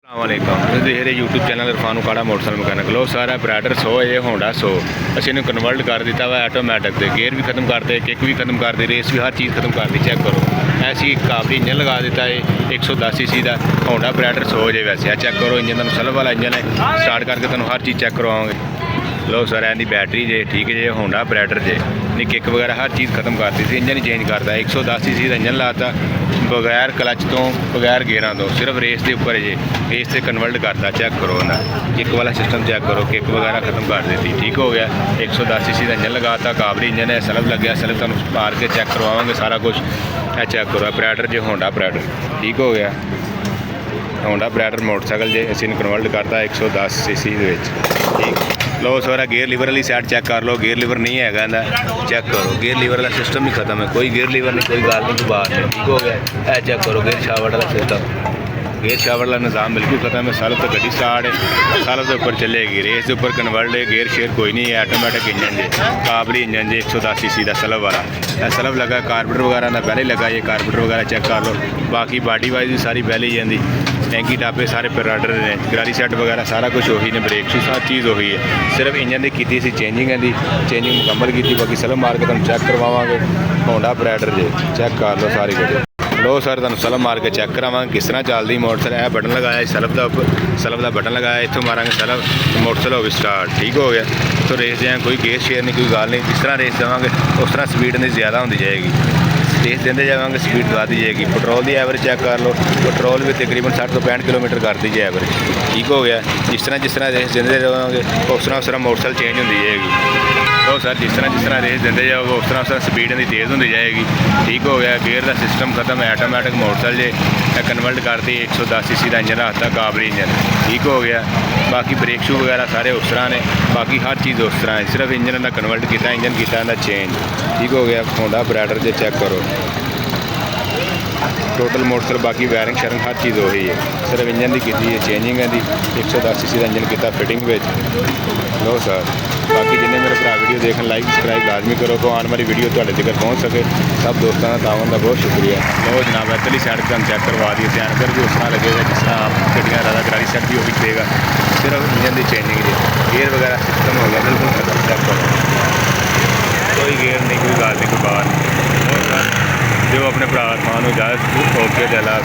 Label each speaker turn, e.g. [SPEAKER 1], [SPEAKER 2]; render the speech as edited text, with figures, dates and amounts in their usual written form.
[SPEAKER 1] वालेकुम ਤੁਸੀਂ ਦੇਖ ਰਹੇ YouTube channel Irfan Okara motorcycle mechanic. ਲੋ ਸਾਰਾ ਬਰਾਡਰ 100 ਇਹ ਹੋਂਡਾ 100 ਅਸੀਂ ਇਹਨੂੰ ਕਨਵਰਟ ਕਰ ਦਿੱਤਾ ਵਾ ਆਟੋਮੈਟਿਕ ਤੇ ਗੇਅਰ ਵੀ ਖਤਮ ਕਰਤੇ, ਕਿੱਕ ਵੀ ਖਤਮ ਕਰਤੇ, ਰੇਸ ਵੀ ਹਰ ਚੀਜ਼ ਖਤਮ ਕਰਤੀ। ਚੈੱਕ ਕਰੋ ਐਸੀ ਕਾਬਲੀ ਇੰਜਨ ਲਗਾ ਦਿੱਤਾ ਹੈ 110 cc ਦਾ ਹੋਂਡਾ ਬਰਾਡਰ 100 ਜੇ ਵੈਸੇ ਆ। ਚੈੱਕ ਕਰੋ ਇੰਜਨ ਤੁਹਾਨੂੰ ਸਲਵ ਵਾਲਾ ਇੰਜਨ ਹੈ, ਸਟਾਰਟ ਕਰਕੇ ਤੁਹਾਨੂੰ ਹਰ ਚੀਜ਼ ਚੈੱਕ ਕਰਵਾਵਾਂਗੇ। ਲੋ ਸਰ ਇਹਦੀ बैटरी जे ठीक है जे होंडा ब्राइडर जे नहीं किक वगैरह हर चीज़ खत्म करती थी। इंजन ही चेंज करता है 110 cc का इंजन लाता बगैर क्लच तो बगैर गेयरों तो सिर्फ रेस के उपर जे रेस से कन्वर्ट करता। चेक करो ना किक वाला सिस्टम चेक करो, किक वगैरह खत्म कर दी। ठीक हो गया 110 cc का इंजन लगाता, काबली इंजन है, सलब लग गया, सलब तुम मार के चेक करवाओगे सारा कुछ। चेक करो ब्राइडर जे होंडा ब्राइडर ठीक हो गया होंडा ब्राइडर मोटरसाइकिल जे असीं कन्वर्ट करता 110 cc ठीक। लो सारा गेयर लीवर वाली साइड चेक कर लो, गेयर लीवर नहीं है चेक करो, गेयर लीवर वाला सिस्टम ही खत्म है, कोई गेयर लीवर नहीं, कोई गाल नहीं, कोई बात नहीं। ठीक हो गया है चेक करो गेयर शावर वाला सिस्टम, गेयर शावर वाला निज़ाम बिल्कुल खत्म है। साल तो गड्डी स्टार्ट है, साल के ऊपर चलेगी, रेस के ऊपर कन्वर्ट है, गेयर शेयर कोई नहीं है, ऑटोमैटिक इंजन जे काबली इंजन जे 110 cc का सलब वाला सलब लगा, कारबोरेटर वगैरह का पहले लगा, ये कारबोरेटर वगैरह चेक कर लो। बाकी बॉडी वाइज भी सारी पहले ही आती, टैंकी टापे सारे पैराडर ने, गरारी सेट वगैरह सारा कुछ वही ने, ब्रेक शूज हर चीज़ वही है। सिर्फ इंजन की की सी चेंजिंग है, चेंजिंग मुकम्मल की। बाकी सलम मार के तुम चेक करवावे होंडा ब्राइडर जे चेक कर लो सारी कुछ। लो सर तुम सलब मार के चेक करावांगे किस तरह चलती मोटरसाइकिल। यह बटन लगाया सलब का बटन लगाया, इतों मारांगे सलब मोटरसाइकिल हो गई स्टार्ट। ठीक हो गया तो रेस जाए कोई गेयर शेयर नहीं, कोई गल नहीं। जिस तरह रेस देवांगे उस तरह स्पीड नहीं ज़्यादा होती जाएगी, रेस देते जाएंगे स्पीड बढ़ती जाएगी। पेट्रोल की एवरेज चेक कर लो, पेट्रोल भी तकरीबन 60 तो 65 किलोमीटर करती है एवरेज। ठीक हो गया जिस तरह रेस देते जाओगे उस तरह मोटरसाइकिल चेंज होती जाएगी। तो सर जिस तरह रेस देते जाओगे उस तरह स्पीड इनकी तेज़ होती जाएगी। ठीक हो गया गेयर का सिस्टम खत्म है, ऑटोमैटिक मोटरसाइकिल जे कन्वर्ट करती 110 cc का इंजन आता काबली इंजन। ठीक हो गया बाकी ब्रेक शू वगैरह सारे उस तरह ने, बाकी हर चीज़ उस तरह है, सिर्फ इंजन का कन्वर्ट किया, इंजन किया चेंज। ठीक हो गया होंडा ब्राइडर जे चेक करो टोटल मोटरसाइकिल, बाकी वायरिंग शायरिंग हर चीज़ वही है, सिर्फ इंजन की की चेंजिंग है दी 110 cc का इंजन किया फिटिंग में। लो सर बाकी जिन्हें मेरे भरा वीडियो देखने लाइक सबसक्राइब लाजमी करो तो आने वाली वीडियो तुहाडे तक पहुँच सके। सब दोस्तों का तावन का बहुत शुक्रिया। लो जनाब इधरली साइड पर हम चेक करवा दिए, ध्यान कर भी उस तरह लगेगा जिस तरह आप गड्डियाँ ज़्यादा गरारी सेट भी वही देगा, सिर्फ इंजन की चेंजिंग है, गेयर वगैरह सिस्टम हो गया बिल्कुल खत्म। चेक करो कोई गेयर नहीं, कोई गाल नहीं, कोई बात नहीं। जो अपने भरा खान इजाजत ओके जला।